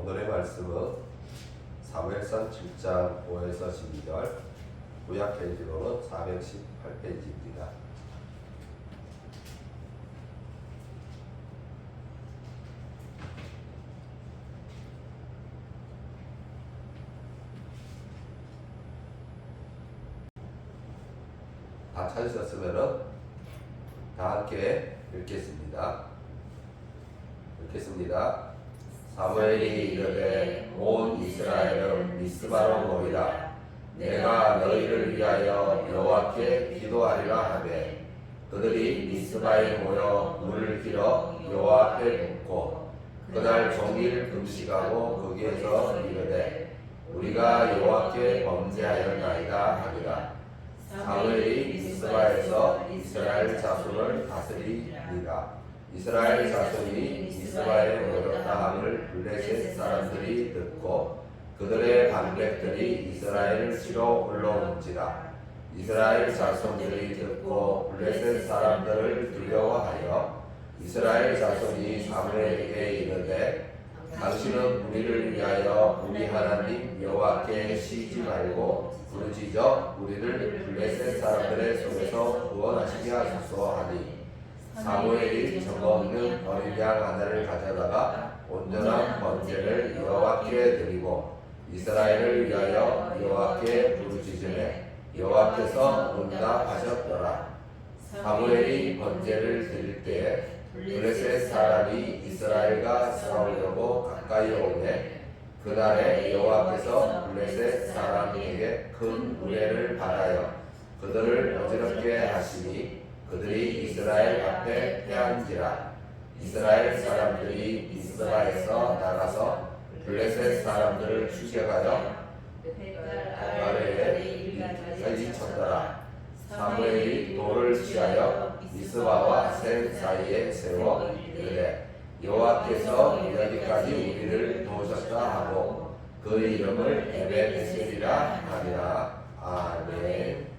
오늘의 말씀은 사무엘상 7장 5에서 12절, 구약 페이지로는 418페이지입니다. 다 찾으셨으면 다 함께 읽겠습니다. 사무엘이 이르되 온 이스라엘은 미스바로 모이라. 내가 너희를 위하여 여호와께 기도하리라 하매 그들이 미스바에 모여 물을 길어 여호와 앞에 붓고 그날 종일 금식하고 거기에서 이르되 우리가 여호와께 범죄하였나이다 하니라. 사무엘이 미스바에서 이스라엘 자손을 다스리니라. 이스라엘 자손이 미스바에 모였다 함을 블레셋 사람들이 듣고 그들의 반백들이 이스라엘을 치러 올라온지라. 이스라엘 자손들이 듣고 블레셋 사람들을 두려워하여 이스라엘 자손이 사무엘에게 이르되 당신은 우리를 위하여 우리 하나님 여호와께 쉬지 말고 부르짖어 우리를 블레셋 사람들의 손에서 구원하시게 하소서 하니 사무엘이 적어 없는 어린 양 하나를 가져다가 온전한 번제를 여호와께 드리고 이스라엘을 위하여 여호와께 부르짖으매 여호와께서 응답하셨더라. 사무엘이 번제를 드릴 때에 블레셋 사람이 이스라엘과 싸우려고 가까이 오매 그날에 여호와께서 블레셋 사람에게 큰 우레를 발하여 그들을 어지럽게 하시니 그들이 이스라엘 앞에 패한지라. 이스라엘 사람들이 미스바에서 나가서 블레셋 사람들을 추격하여 아래에 살리쳤더라. 사무엘이 돌을 취하여 미스바와 센 사이에 세워 이르되 여호와께서 여기까지 우리를 도우셨다 하고 그 이름을 에벤에셀이라 하니라. 아멘.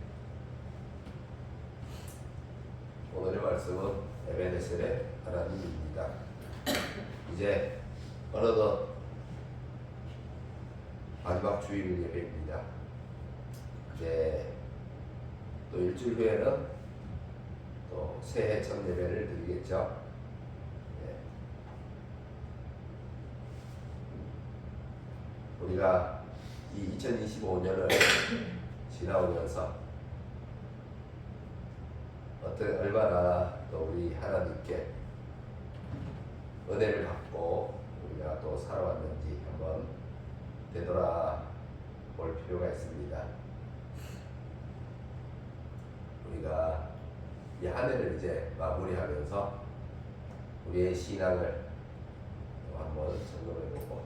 오늘의 말씀은 에벤에셀의 하나님입니다. 이제 어느덧 마지막 주일 예배입니다. 이제 또 일주일 후에는 또 새해 첫 예배를 드리겠죠. 네. 우리가 이 2025년을 지나오면서 얼마나 또 우리 하나님께 은혜를 받고 우리가 또 살아왔는지 한번 되돌아볼 필요가 있습니다. 우리가 이 한 해를 이제 마무리하면서 우리의 신앙을 한번 점검해보고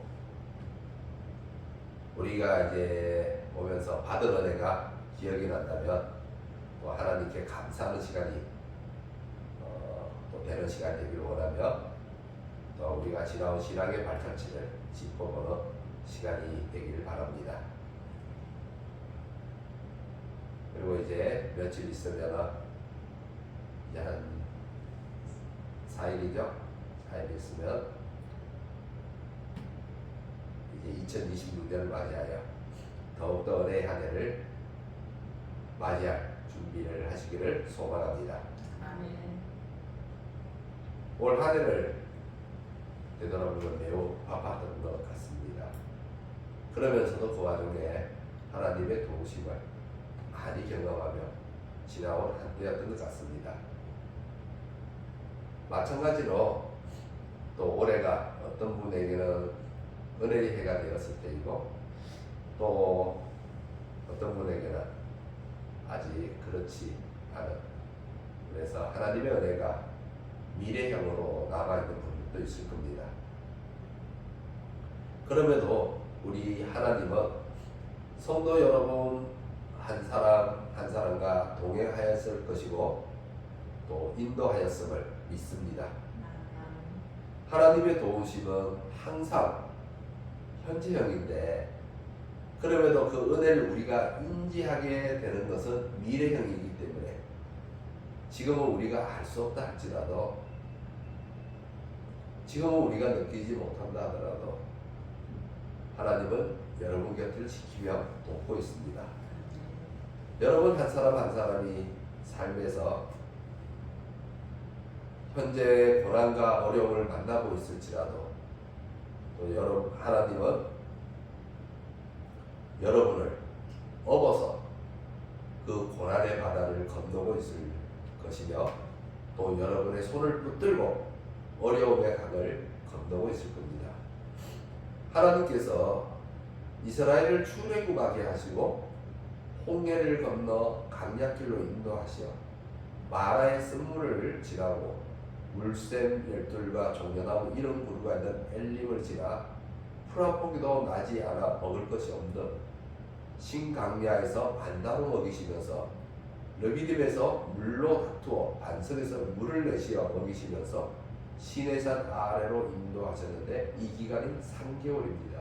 우리가 이제 보면서 받은 은혜가 기억이 난다면 또 하나님께 감사하는 시간이 또 되는 시간이 되기를 원하며 또 우리가 지나온 신앙의 발자취를 짚어보는 시간이 되기를 바랍니다. 그리고 이제 며칠 있으면 이제 한 4일이죠. 4일 있으면 이제 2026년을 맞이하여 더욱더 은혜의 한 해를 맞이할 준비를 하시기를 소망합니다. 아멘. 올 한 해를 되돌아보면 매우 바빴던 것 같습니다. 그러면서도 그 와중에 하나님의 도우심을 많이 경험하며 지나온 한 해였던 것 같습니다. 마찬가지로 또 올해가 어떤 분에게는 은혜의 해가 되었을 때이고 또 어떤 분에게는 아직 그렇지 않은, 그래서 하나님의 은혜가 미래형으로 남아있는 분들도 있을 겁니다. 그럼에도 우리 하나님은 성도 여러분 한 사람 한 사람과 동행하였을 것이고 또 인도하였음을 믿습니다. 하나님의 도우심은 항상 현재형인데 그럼에도 그 은혜를 우리가 인지하게 되는 것은 미래형이기 때문에 지금은 우리가 알 수 없다 할지라도 지금은 우리가 느끼지 못한다 하더라도 하나님은 여러분 곁을 지키며 돕고 있습니다. 여러분 한 사람 한 사람이 삶에서 현재 고난과 어려움을 만나고 있을지라도 또 여러분 하나님은 여러분을 업어서 그 고난의 바다를 건너고 있을 것이며 또 여러분의 손을 붙들고 어려움의 강을 건너고 있을 겁니다. 하나님께서 이스라엘을 출애굽하게 하시고 홍해를 건너 강약길로 인도하시어 마라의 쓴물을 지나고 물샘 열둘과 종려나무 이런 구루가 있는 엘림을 지나 풀한포기도 나지 않아 먹을 것이 없는 신강야에서 만나로 먹이시면서 르비딤에서 물로 다투어 반석에서 물을 내시어 먹이시면서 시내산 아래로 인도하셨는데 이 기간이 3개월입니다.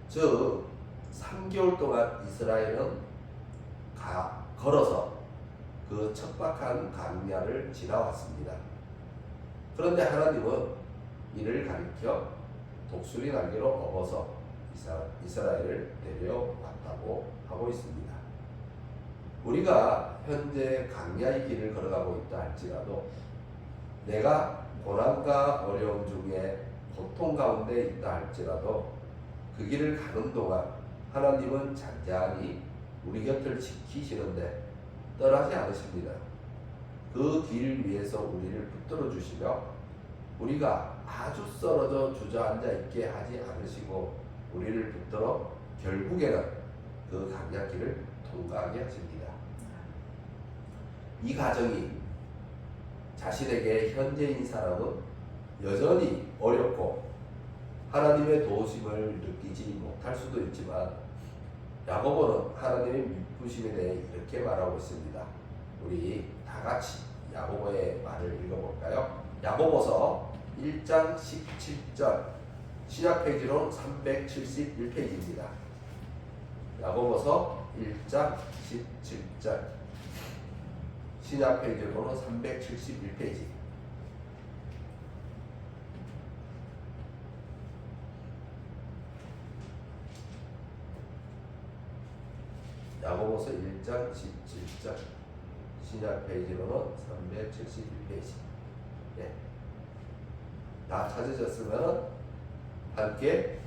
즉 3개월 동안 이스라엘은 걸어서 그 척박한 강야를 지나왔습니다. 그런데 하나님은 이를 가리켜 독수리 날개로 업어서 이스라엘을 데려왔다고 하고 있습니다. 우리가 현재 강야의 길을 걸어가고 있다 할지라도 내가 고난과 어려움 중에 고통 가운데 있다 할지라도 그 길을 가는 동안 하나님은 잔잔히 우리 곁을 지키시는데 떠나지 않으십니다. 그 길 위에서 우리를 붙들어 주시며 우리가 아주 쓰러져 주저앉아 있게 하지 않으시고 우리를 붙들어 결국에는 그 강약길을 통과하게 하십니다. 이 과정이 자신에게 현재인 사람은 여전히 어렵고 하나님의 도우심을 느끼지 못할 수도 있지만 야고보는 하나님의 미쁘심에 대해 이렇게 말하고 있습니다. 우리 다 같이 야고보의 말을 읽어볼까요? 야고보서 1장 17절 신약 페이지로 371페이지입니다. 야고보서 1장 17절 신약 페이지로는 371페이지. 야고보서 1장 17절 신약 페이지로는 371페이지. 네. 다 찾으셨으면 함께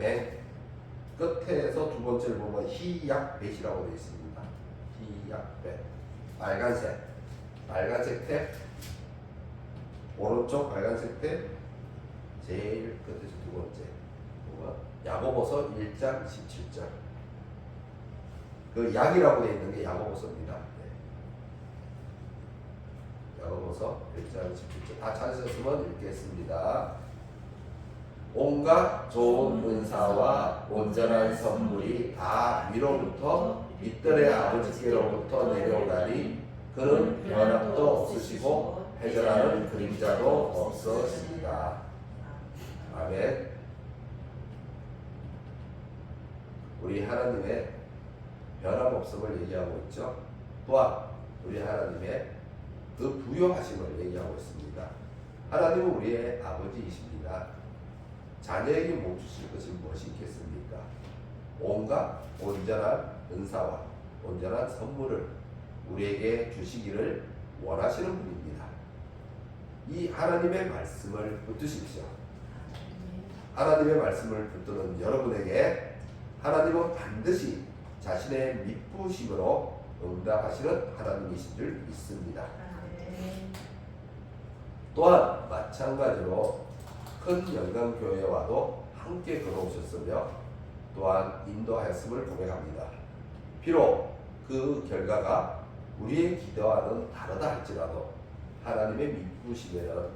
맨 끝에서 두 번째를 보면 히약벳이라고 되어 있습니다. 히약벳 빨간색 탭 오른쪽 빨간색 탭 제일 끝에서 두 번째 보면 야고보서 1장 17절 그 약이라고 되어 있는 게 야고보서입니다. 네. 야고보서 1장 17절 다 찾으셨으면 읽겠습니다. 온갖 좋은 은사와 온전한 선물이 다 위로부터 밑들의 아버지께로부터 내려오다니 그는 변함도 없으시고 회전하는 그림자도 없으십니다. 아멘. 우리 하나님의 변함없음을 얘기하고 있죠. 또한 우리 하나님의 그 부요하심을 얘기하고 있습니다. 하나님은 우리의 아버지이십니다. 자녀에게 못 주실 것이 무엇이 있겠습니까? 온갖 온전한 은사와 온전한 선물을 우리에게 주시기를 원하시는 분입니다. 이 하나님의 말씀을 붙드십시오. 하나님의 말씀을 붙드는 여러분에게 하나님은 반드시 자신의 미쁘심으로 응답하시는 하나님이신 줄 믿습니다. 또한 마찬가지로 큰 영광교회와도 함께 걸어오셨으며 또한 인도하였음을 고백합니다. 비록 그 결과가 우리의 기대와는 다르다 할지라도 하나님의 미쁘심에는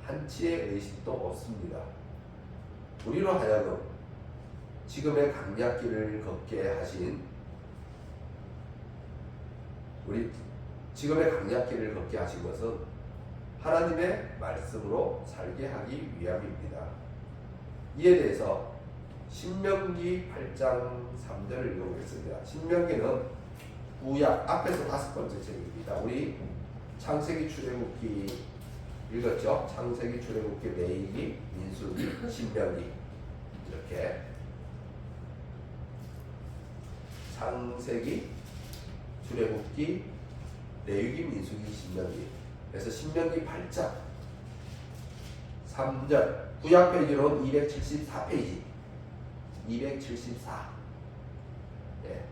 한치의 의심도 없습니다. 우리로 하여금 지금의 강약길을 걷게 하신 것은 하나님의 말씀으로 살게 하기 위함입니다. 이에 대해서 신명기 8장 3절을 읽어보겠습니다. 신명기는 구약 앞에서 5번째 책입니다. 우리 창세기 출애굽기 읽었죠? 창세기 출애굽기 레위기 민수기 신명기 이렇게 창세기 출애굽기 레위기 민수기 신명기 그래서 신명기 8장 3절 구약 페이지로는 274페이지 274 예.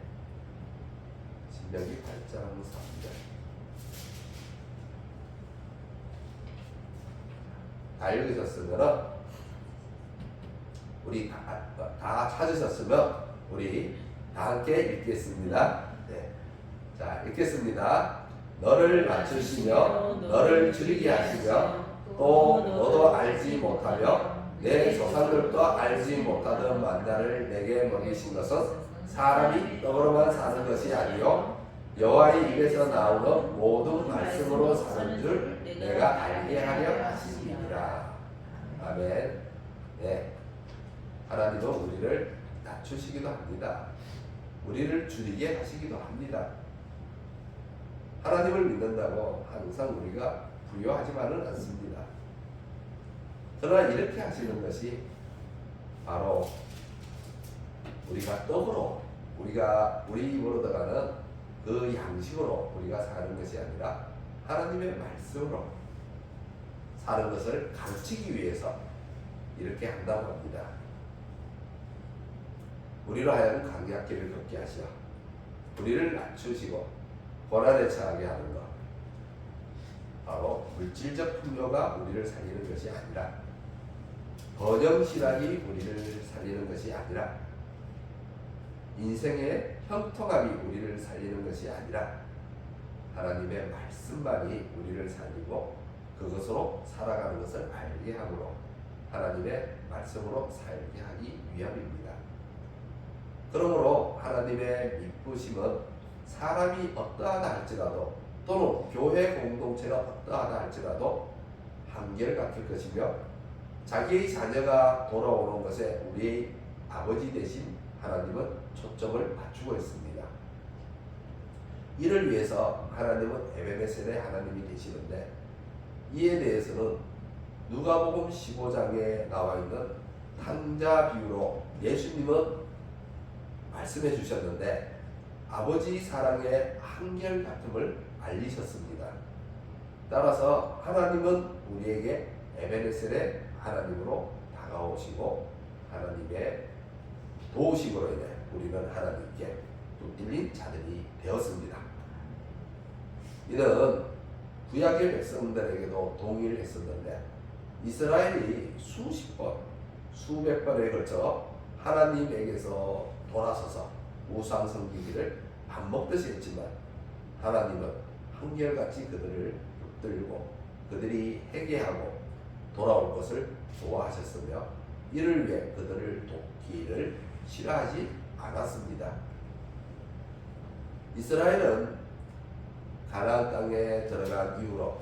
신명기 8장 3절 다 읽으셨으면 우리 다 찾으셨으면 우리 다 함께 읽겠습니다. 네. 자 읽겠습니다. 너를 낮추시며 너를 줄이게 하시며 또 너도 알지 못하며 내 조상들도 알지 못하던 만나를 내게 먹이신 것은 사람이 떡으로만 사는 것이 아니요 여호와의 입에서 나오는 모든 말씀으로 사는 줄 내가 알게 하려 하심이니라. 아멘. 네. 하나님은 우리를 낮추시기도 합니다. 우리를 줄이게 하시기도 합니다. 하나님을 믿는다고 항상 우리가 부유하지만은 않습니다. 그러나 이렇게 하시는 것이 바로 우리가 떡으로 우리 입으로 들어가는 그 양식으로 우리가 사는 것이 아니라 하나님의 말씀으로 사는 것을 가르치기 위해서 이렇게 한다고 합니다. 우리로 하여금 강약기를 겪게 하시어 우리를 낮추시고 고난에 처하게 하는 것 바로 물질적 풍요가 우리를 살리는 것이 아니라 번영신앙이 우리를 살리는 것이 아니라 인생의 형통함이 우리를 살리는 것이 아니라 하나님의 말씀만이 우리를 살리고 그것으로 살아가는 것을 알게 하므로 하나님의 말씀으로 살게 하기 위함입니다. 그러므로 하나님의 미쁘심은 사람이 어떠하다 할지라도 또는 교회 공동체가 어떠하다 할지라도 한결같을 것이며 자기의 자녀가 돌아오는 것에 우리의 아버지 되신 하나님은 초점을 맞추고 있습니다. 이를 위해서 하나님은 에베네셀의 하나님이 되시는데 이에 대해서는 누가복음 15장에 나와 있는 탕자 비유로 예수님은 말씀해 주셨는데 아버지 사랑의 한결같음을 알리셨습니다. 따라서 하나님은 우리에게 에베네셀의 하나님으로 다가오시고 하나님의 도우심으로 인해 우리는 하나님께 붙들린 자들이 되었습니다. 이는 구약의 백성들에게도 동일했었는데 이스라엘이 수십 번, 수백 번에 걸쳐 하나님에게서 돌아서서 우상 섬기기를 밥 먹듯이 했지만 하나님은 한결같이 그들을 붙들고 그들이 회개하고 돌아올 것을 좋아하셨으며 이를 위해 그들을 돕기를 싫어하지 않았습니다. 이스라엘은 가나안 땅에 들어간 이후로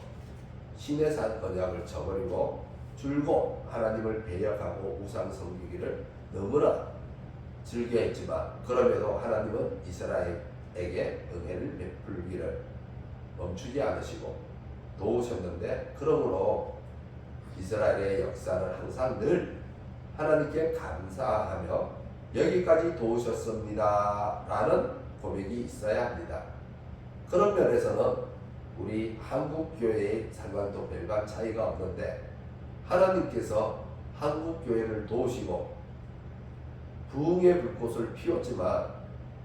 시내산 언약을 저버리고 줄곧 하나님을 배역하고 우상 섬기기를 너무나 즐겨했지만 그럼에도 하나님은 이스라엘에게 은혜를 베풀기를 멈추지 않으시고 도우셨는데 그러므로 이스라엘의 역사는 항상 늘 하나님께 감사하며 여기까지 도우셨습니다 라는 고백이 있어야 합니다. 그런 면에서는 우리 한국교회의 상관도 별반 차이가 없는데 하나님께서 한국교회를 도우시고 부흥의 불꽃을 피웠지만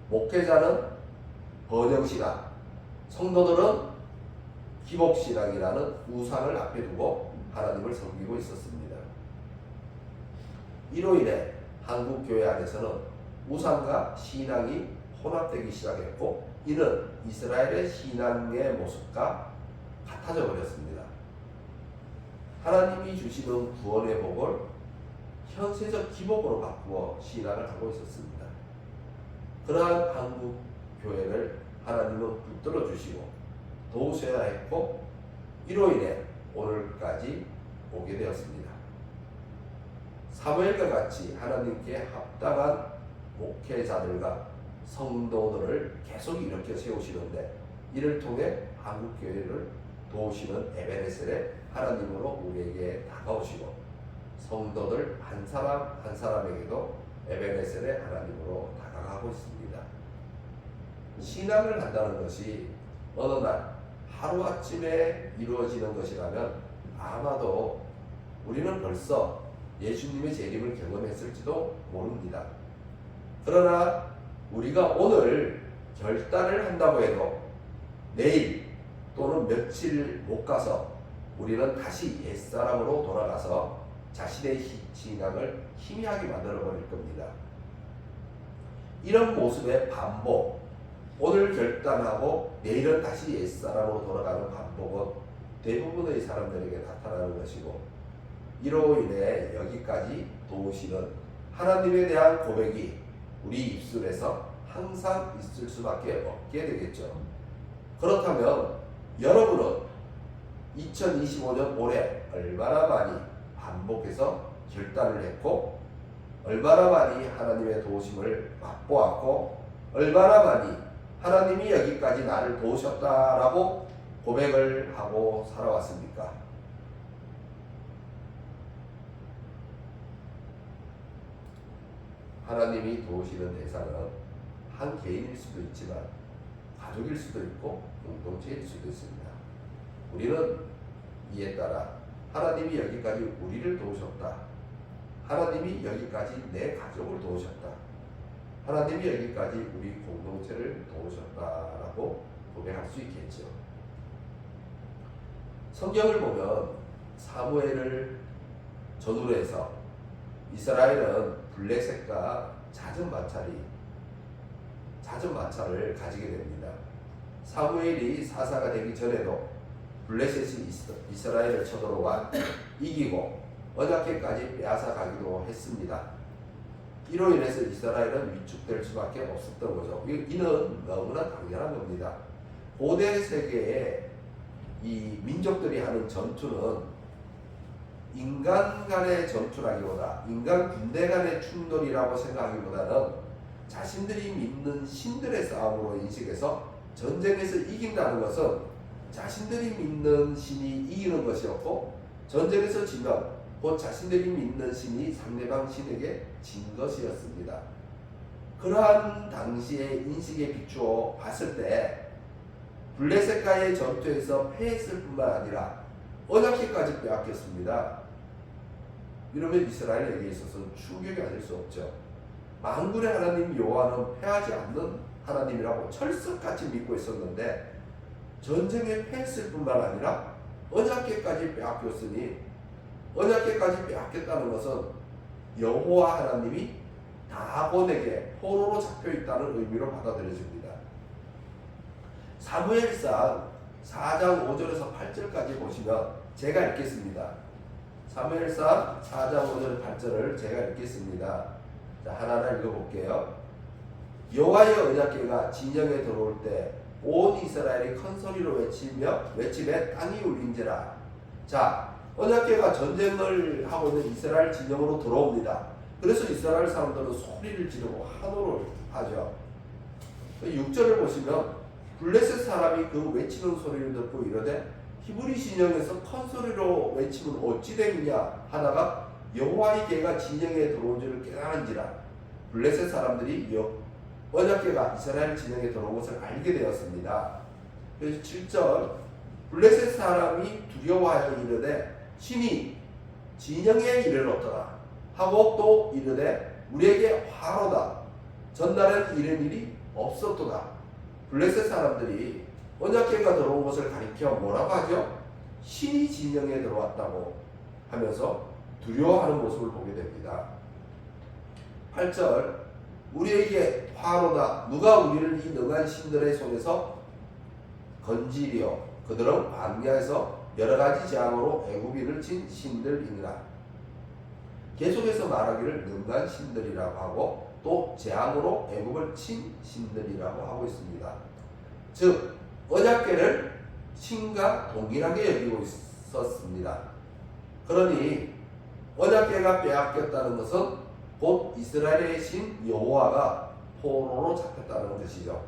목회자는 번영신앙, 성도들은 기복신앙이라는 우상을 앞에 두고 하나님을 섬기고 있었습니다. 이로 인해 한국교회 안에서는 우상과 신앙이 혼합되기 시작했고 이는 이스라엘의 신앙의 모습과 같아져 버렸습니다. 하나님이 주시는 구원의 복을 현세적 기복으로 바꾸어 신앙을 하고 있었습니다. 그러한 한국 교회를 하나님은 붙들어 주시고 도우셔야 했고 이로 인해 오늘까지 오게 되었습니다. 사무엘과 같이 하나님께 합당한 목회자들과 성도들을 계속 일으켜 세우시는데, 이를 통해 한국교회를 도우시는 에베네셀의 하나님으로 우리에게 다가오시고, 성도들 한 사람 한 사람에게도 에베네셀의 하나님으로 다가가고 있습니다. 신앙을 한다는 것이 어느 날 하루아침에 이루어지는 것이라면 아마도 우리는 벌써 예수님의 재림을 경험했을지도 모릅니다. 그러나 우리가 오늘 결단을 한다고 해도 내일 또는 며칠 못 가서 우리는 다시 옛사람으로 돌아가서 자신의 신앙을 희미하게 만들어 버릴 겁니다. 이런 모습의 반복, 오늘 결단하고 내일은 다시 옛사람으로 돌아가는 반복은 대부분의 사람들에게 나타나는 것이고, 이로 인해 여기까지 도우시는 하나님에 대한 고백이 우리 입술에서 항상 있을 수밖에 없게 되겠죠. 그렇다면 여러분은 2025년 올해 얼마나 많이 반복해서 결단을 했고, 얼마나 많이 하나님의 도우심을 맛보았고, 얼마나 많이 하나님이 여기까지 나를 도우셨다라고 고백을 하고 살아왔습니까? 하나님이 도우시는 대상은 한 개인일 수도 있지만 가족일 수도 있고 공동체일 수도 있습니다. 우리는 이에 따라 하나님이 여기까지 우리를 도우셨다, 하나님이 여기까지 내 가족을 도우셨다, 하나님이 여기까지 우리 공동체를 도우셨다라고 고백할 수 있겠죠. 성경을 보면 사무엘을 전후로 해서 이스라엘은 블레셋과 잦은 마찰을 가지게 됩니다. 사무엘이 사사가 되기 전에도 블레셋이 이스라엘을 쳐들어와 이기고 언약궤까지 빼앗아 가기도 했습니다. 이로 인해서 이스라엘은 위축될 수밖에 없었던 거죠. 이는 너무나 당연한 겁니다. 고대 세계의 이 민족들이 하는 전투는 인간 간의 전투라기보다, 인간 군대 간의 충돌이라고 생각하기보다는 자신들이 믿는 신들의 싸움으로 인식해서 전쟁에서 이긴다는 것은 자신들이 믿는 신이 이기는 것이었고, 전쟁에서 지면 곧 자신들이 믿는 신이 상대방 신에게 진 것이었습니다. 그러한 당시의 인식에 비추어 봤을 때 블레셋과의 전투에서 패했을 뿐만 아니라 언약궤까지 빼앗겼습니다. 이러면 이스라엘에게 있어서는 충격이 아닐 수 없죠. 만군의 하나님 여호와는 패하지 않는 하나님이라고 철석같이 믿고 있었는데, 전쟁에 패했을 뿐만 아니라 언약궤까지 빼앗겼으니, 언약궤까지 빼앗겼다는 것은 여호와 하나님이 다곤에게 포로로 잡혀있다는 의미로 받아들여집니다. 사무엘상 4장 5절에서 8절까지 보시면 제가 읽겠습니다. 사무엘상 4장 5절 8절을 제가 읽겠습니다. 자, 하나하나 읽어볼게요. 여호와의 언약궤가 진영에 들어올 때 온 이스라엘이 큰 소리로 외침에 땅이 울린지라. 자, 언약궤가 전쟁을 하고 있는 이스라엘 진영으로 들어옵니다. 그래서 이스라엘 사람들은 소리를 지르고 환호를 하죠. 6절을 보시면 블레셋 사람이 그 외치는 소리를 듣고 이르되 히브리 진영에서 큰 소리로 외치면 어찌 됨이냐 하다가 여호와의 궤가 진영에 들어온 줄을 깨달은지라. 블레셋 사람들이 언약궤가 이스라엘 진영에 들어온 것을 알게 되었습니다. 그래서 7절 블레셋 사람이 두려워하여 이르되 신이 진영에 이르렀더라 하고 또 이르되 우리에게 화로다. 전날엔 이런 일이 없었도다. 블레셋 사람들이 언약궤가 들어온 것을 가리켜 뭐라고 하죠? 신이 진영에 들어왔다고 하면서 두려워하는 모습을 보게 됩니다. 8절 우리에게 화로다. 누가 우리를 이 능한 신들의 손에서 건지리요. 그들은 광야에서 여러 가지 재앙으로 애굽인을 친 신들이니라. 계속해서 말하기를 능한 신들이라고 하고 또 재앙으로 애굽을 친 신들이라고 하고 있습니다. 즉 언약궤를 신과 동일하게 여기고 있었습니다. 그러니 언약궤가 빼앗겼다는 것은 곧 이스라엘의 신 여호와가 포로로 잡혔다는 뜻이죠.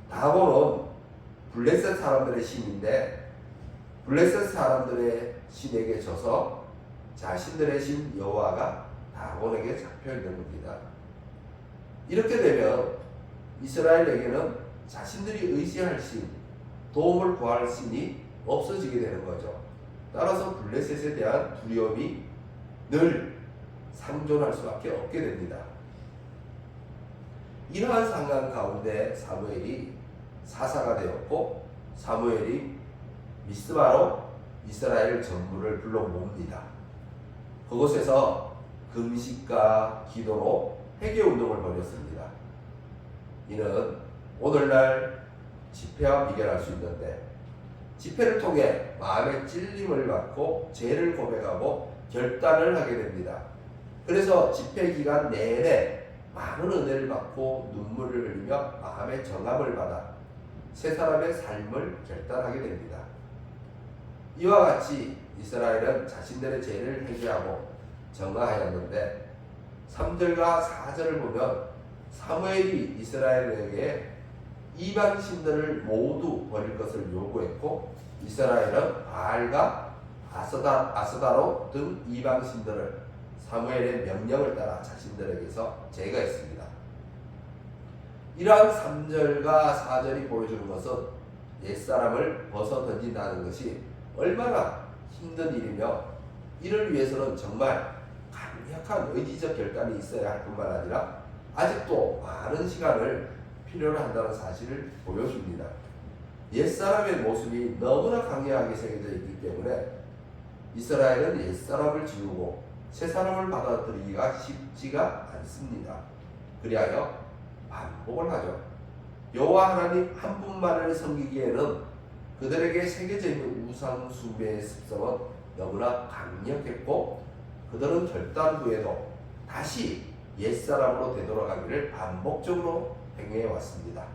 다고는 블레셋 사람들의 신인데 블레셋 사람들의 신에게 져서 자신들의 신 여호와가 다곤에게 잡혀 있는 겁니다. 이렇게 되면 이스라엘에게는 자신들이 의지할 신, 도움을 구할 신이 없어지게 되는 거죠. 따라서 블레셋에 대한 두려움이 늘 상존할 수밖에 없게 됩니다. 이러한 상황 가운데 사무엘이 사사가 되었고 사무엘이 미스바로 이스라엘 전부를 불러 모읍니다. 그곳에서 금식과 기도로 회개 운동을 벌였습니다. 이는 오늘날 집회와 비교할 수 있는데 집회를 통해 마음의 찔림을 받고 죄를 고백하고 결단을 하게 됩니다. 그래서 집회 기간 내내 많은 은혜를 받고 눈물을 흘리며 마음의 정함을 받아 새 사람의 삶을 결단하게 됩니다. 이와 같이 이스라엘은 자신들의 죄를 회개하고 정화하였는데 3절과 4절을 보면 사무엘이 이스라엘에게 이방 신들을 모두 버릴 것을 요구했고 이스라엘은 바알과 아스다로 등 이방 신들을 사무엘의 명령을 따라 자신들에게서 제거했습니다. 이러한 3절과 4절이 보여주는 것은 옛사람을 벗어 던진다는 것이 얼마나 힘든 일이며 이를 위해서는 정말 강력한 의지적 결단이 있어야 할 뿐만 아니라 아직도 많은 시간을 필요로 한다는 사실을 보여줍니다. 옛사람의 모습이 너무나 강력하게 새겨져 있기 때문에 이스라엘은 옛사람을 지우고 새사람을 받아들이기가 쉽지가 않습니다. 그리하여 반복을 하죠. 여호와 하나님 한 분만을 섬기기에는 그들에게 새겨져 있는 우상 숭배의 습성은 너무나 강력했고 그들은 결단 후에도 다시 옛사람으로 되돌아가기를 반복적으로 행해 왔습니다.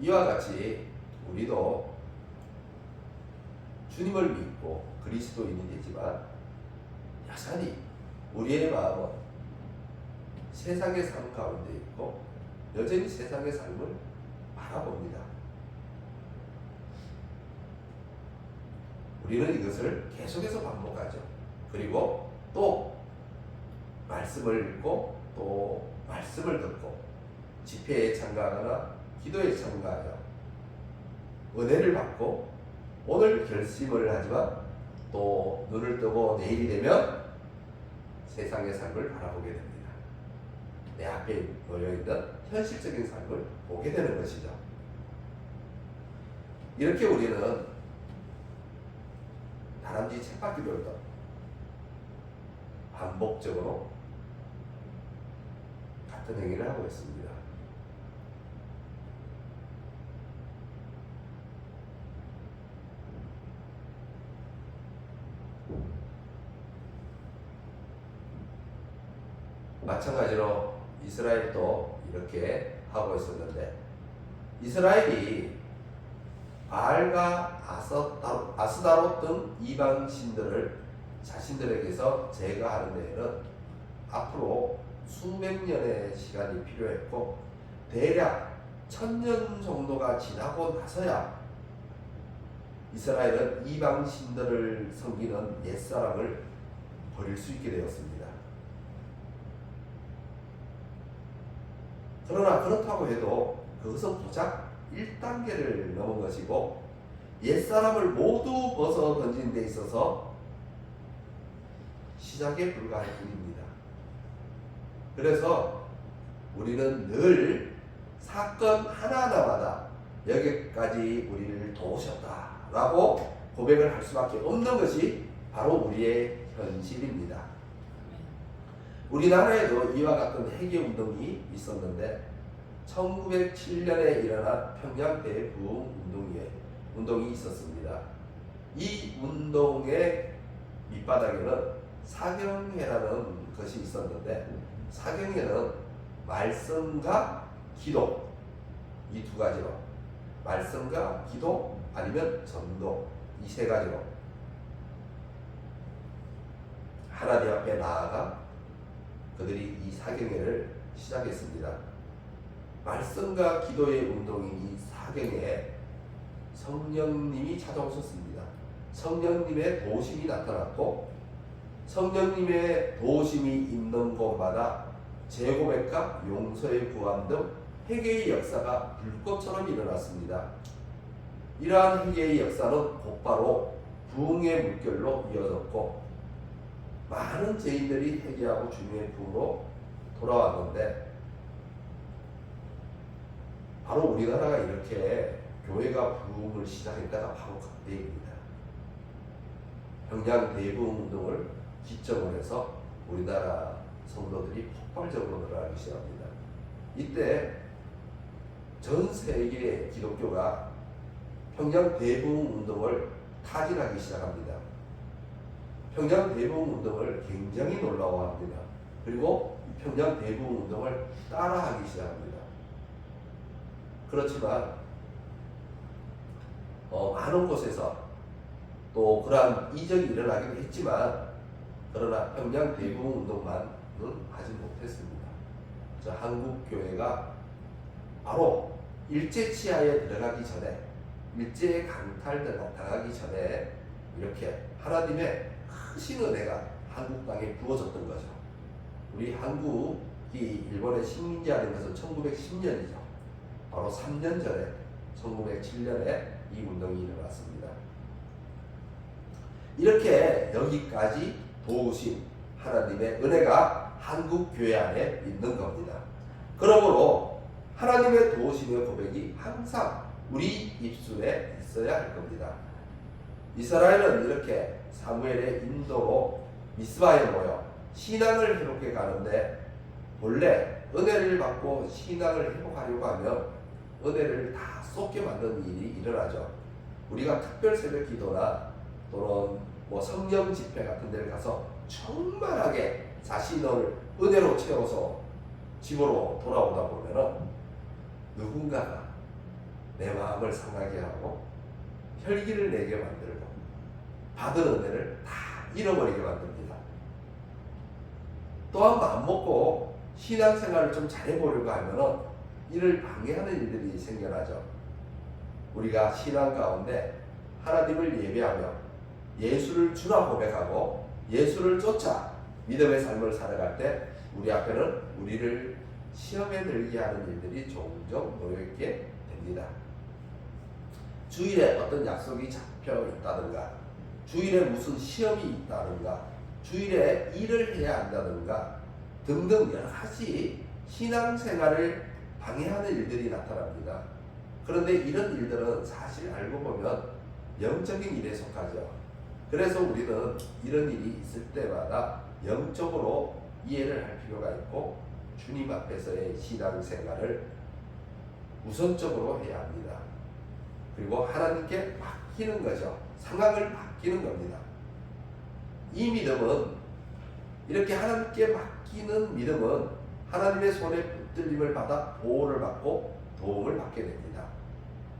이와 같이 우리도 주님을 믿고 그리스도인이 되지만 여전히 우리의 마음은 세상의 삶 가운데 있고 여전히 세상의 삶을 바라봅니다. 우리는 이것을 계속해서 반복하죠. 그리고 또 말씀을 읽고 또 말씀을 듣고 집회에 참가하거나 기도에 참가하여 은혜를 받고 오늘 결심을 하지만 또 눈을 뜨고 내일이 되면 세상의 삶을 바라보게 됩니다. 내 앞에 놓여있는 현실적인 삶을 보게 되는 것이죠. 이렇게 우리는 다람쥐 쳇바퀴 돌던 반복적으로 같은 행위를 하고 있습니다. 마찬가지로 이스라엘도 이렇게 하고 있었는데 이스라엘이 바알과 아스다롯 등 이방 신들을 자신들에게서 제거하는 데에는 앞으로 수백 년의 시간이 필요했고 대략 1000년 정도가 지나고 나서야 이스라엘은 이방 신들을 섬기는 옛사람을 버릴 수 있게 되었습니다. 그러나 그렇다고 해도 그것은 고작 1단계를 넘은 것이고 옛사람을 모두 벗어 던지는 데 있어서 시작에 불과할 뿐입니다. 그래서 우리는 늘 사건 하나하나마다 여기까지 우리를 도우셨다라고 고백을 할 수밖에 없는 것이 바로 우리의 현실입니다. 우리나라에도 이와 같은 회개운동이 있었는데 1907년에 일어난 평양 대부흥 운동이 있었습니다. 이 운동의 밑바닥에는 사경회라는 것이 있었는데 사경회는 말씀과 기도 이 두 가지로 말씀과 기도 아니면 전도 이 세 가지로 하나님 앞에 나아가 그들이 이 사경회를 시작했습니다. 말씀과 기도의 운동인 이 사경회에 성령님이 찾아오셨습니다. 성령님의 도우심이 나타났고 성령님의 도우심이 있는 곳마다 재고백과 용서의 구한 등 회개의 역사가 불꽃처럼 일어났습니다. 이러한 회개의 역사는 곧바로 부흥의 물결로 이어졌고 많은 죄인들이 회개하고 주님의 부흥으로 돌아왔는데 바로 우리나라가 이렇게 교회가 부흥을 시작했다가 바로 그때입니다. 평양 대부흥 운동을 기점으로 해서 우리나라 성도들이 폭발적으로 늘어나기 시작합니다. 이때 전 세계의 기독교가 평양 대부흥 운동을 타진하기 시작합니다. 평양 대부흥 운동을 굉장히 놀라워합니다. 그리고 평양 대부흥 운동을 따라하기 시작합니다. 그렇지만 많은 곳에서 또 그러한 이적이 일어나기도 했지만 그러나 평양 대부흥 운동만은 하지 못했습니다. 저 한국 교회가 바로 일제 치하에 들어가기 전에 일제 강탈당하기 전에 이렇게 하나님의 크신 은혜가 한국 땅에 부어졌던 거죠. 우리 한국이 일본의 식민지가 된 것은 1910년이죠. 바로 3년 전에 1907년에 이 운동이 일어났습니다. 이렇게 여기까지 도우신 하나님의 은혜가 한국 교회 안에 있는 겁니다. 그러므로 하나님의 도우심의 고백이 항상 우리 입술에 있어야 할 겁니다. 이스라엘은 이렇게 사무엘의 인도로 미스바에 모여 신앙을 회복해 가는데 본래 은혜를 받고 신앙을 회복하려고 하면 은혜를 다 쏟게 만드는 일이 일어나죠. 우리가 특별 새벽 기도나 또는 성령 집회 같은 데를 가서 충만하게 자신을 은혜로 채워서 집으로 돌아오다 보면은 누군가가 내 마음을 상하게 하고 혈기를 내게 만들고 받은 은혜를 다 잃어버리게 만듭니다. 또한 마음먹고 신앙생활을 좀 잘해보려고 하면은 이를 방해하는 일들이 생겨나죠. 우리가 신앙 가운데 하나님을 예배하며 예수를 주라 고백하고 예수를 쫓아 믿음의 삶을 살아갈 때 우리 앞에는 우리를 시험에 들게 하는 일들이 종종 놓여있게 됩니다. 주일에 어떤 약속이 잡혀 있다든가 주일에 무슨 시험이 있다든가 주일에 일을 해야 한다든가 등등 여러 가지 신앙생활을 방해하는 일들이 나타납니다. 그런데 이런 일들은 사실 알고 보면 영적인 일에 속하죠. 그래서 우리는 이런 일이 있을 때마다 영적으로 이해를 할 필요가 있고 주님 앞에서의 신앙생활을 우선적으로 해야 합니다. 그리고 하나님께 맡기는 거죠. 상황을 맡기는 겁니다. 이 믿음은 이렇게 하나님께 맡기는 믿음은 하나님의 손에 붙들림을 받아 보호를 받고 도움을 받게 됩니다.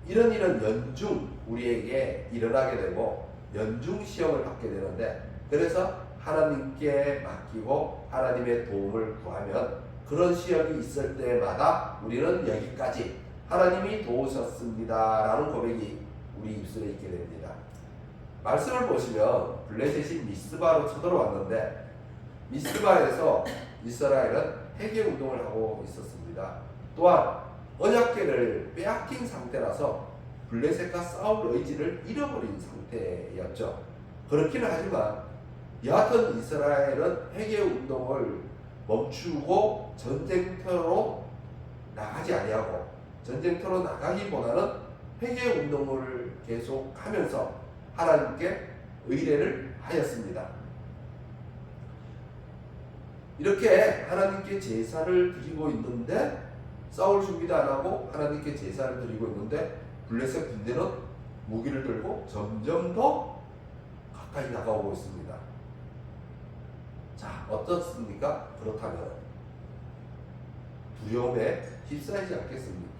이런 연중 우리에게 일어나게 되고 연중 시험을 받게 되는데 그래서 하나님께 맡기고 하나님의 도움을 구하면 그런 시험이 있을 때마다 우리는 여기까지 하나님이 도우셨습니다 라는 고백이 우리 입술에 있게 됩니다. 말씀을 보시면 블레셋이 미스바로 쳐들어왔는데 미스바에서 이스라엘은 회개 운동을 하고 있었습니다. 또한 언약궤를 빼앗긴 상태라서 블레셋과 싸울 의지를 잃어버린 상태였죠. 그렇기는 하지만 여하튼 이스라엘은 회개 운동을 멈추고 전쟁터로 나가지 아니하고 전쟁터로 나가기보다는 회개 운동을 계속하면서 하나님께 의뢰를 하였습니다. 이렇게 하나님께 제사를 드리고 있는데 싸울 준비도 안 하고 하나님께 제사를 드리고 있는데 블레셋 군대는 무기를 들고 점점 더 가까이 다가오고 있습니다. 자, 어떻습니까? 그렇다면 두려움에 휩싸이지 않겠습니까?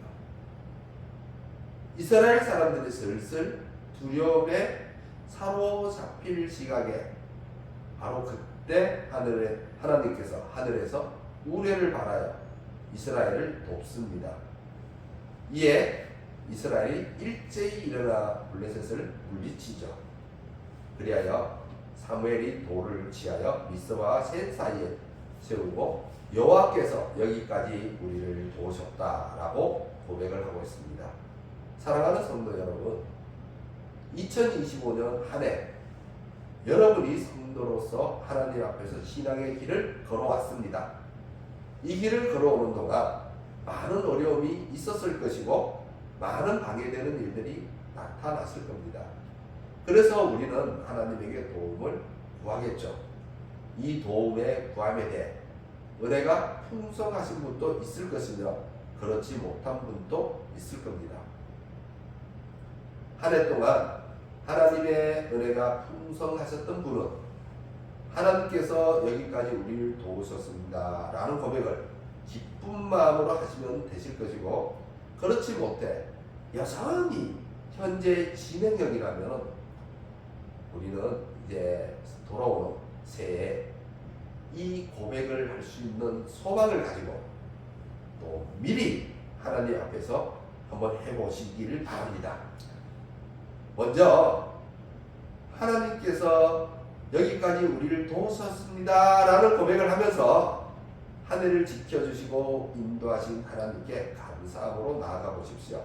이스라엘 사람들이 슬슬 두려움에 사로잡힐 시각에 바로 그때 하늘에 하나님께서 하늘에서 우레를 발하여 이스라엘을 돕습니다. 이에 이스라엘이 일제히 일어나 블레셋을 물리치죠. 그리하여 사무엘이 돌을 취하여 미스바와 센 사이에 세우고 여호와께서 여기까지 우리를 도우셨다라고 고백을 하고 있습니다. 사랑하는 성도 여러분, 2025년 한 해 여러분이 성도로서 하나님 앞에서 신앙의 길을 걸어왔습니다. 이 길을 걸어오는 동안 많은 어려움이 있었을 것이고 많은 방해되는 일들이 나타났을 겁니다. 그래서 우리는 하나님에게 도움을 구하겠죠. 이 도움의 구함에 대해 은혜가 풍성하신 분도 있을 것이며 그렇지 못한 분도 있을 겁니다. 한 해 동안 하나님의 은혜가 풍성하셨던 분은 하나님께서 여기까지 우리를 도우셨습니다 라는 고백을 기쁜 마음으로 하시면 되실 것이고, 그렇지 못해 여전히 현재 진행형이라면 우리는 이제 돌아오는 새해에 이 고백을 할 수 있는 소망을 가지고 또 미리 하나님 앞에서 한번 해보시기를 바랍니다. 먼저 하나님께서 여기까지 우리를 도우셨습니다 라는 고백을 하면서 한 해를 지켜주시고 인도하신 하나님께 감사함으로 나아가 보십시오.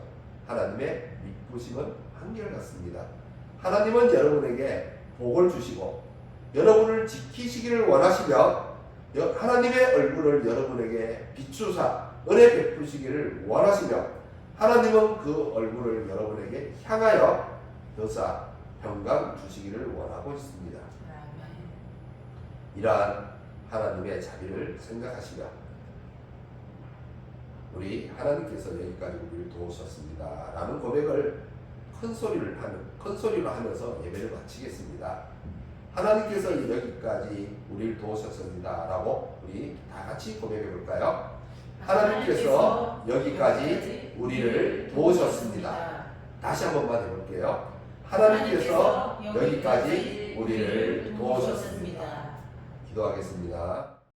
하나님의 미쁘심은 한결같습니다. 하나님은 여러분에게 복을 주시고 여러분을 지키시기를 원하시며 하나님의 얼굴을 여러분에게 비추사 은혜 베푸시기를 원하시며 하나님은 그 얼굴을 여러분에게 향하여 여사 평강 주시기를 원하고 있습니다. 이러한 하나님의 자비를 생각하시며 우리 하나님께서 여기까지 우리를 도우셨습니다 라는 고백을 큰 소리로 하면서 예배를 마치겠습니다. 하나님께서 여기까지 우리를 도우셨습니다 라고 우리 다 같이 고백해 볼까요? 하나님께서 여기까지 우리를 도우셨습니다. 다시 한 번만 해볼게요. 하나님께서 여기까지 우리를 도우셨습니다. 기도하겠습니다.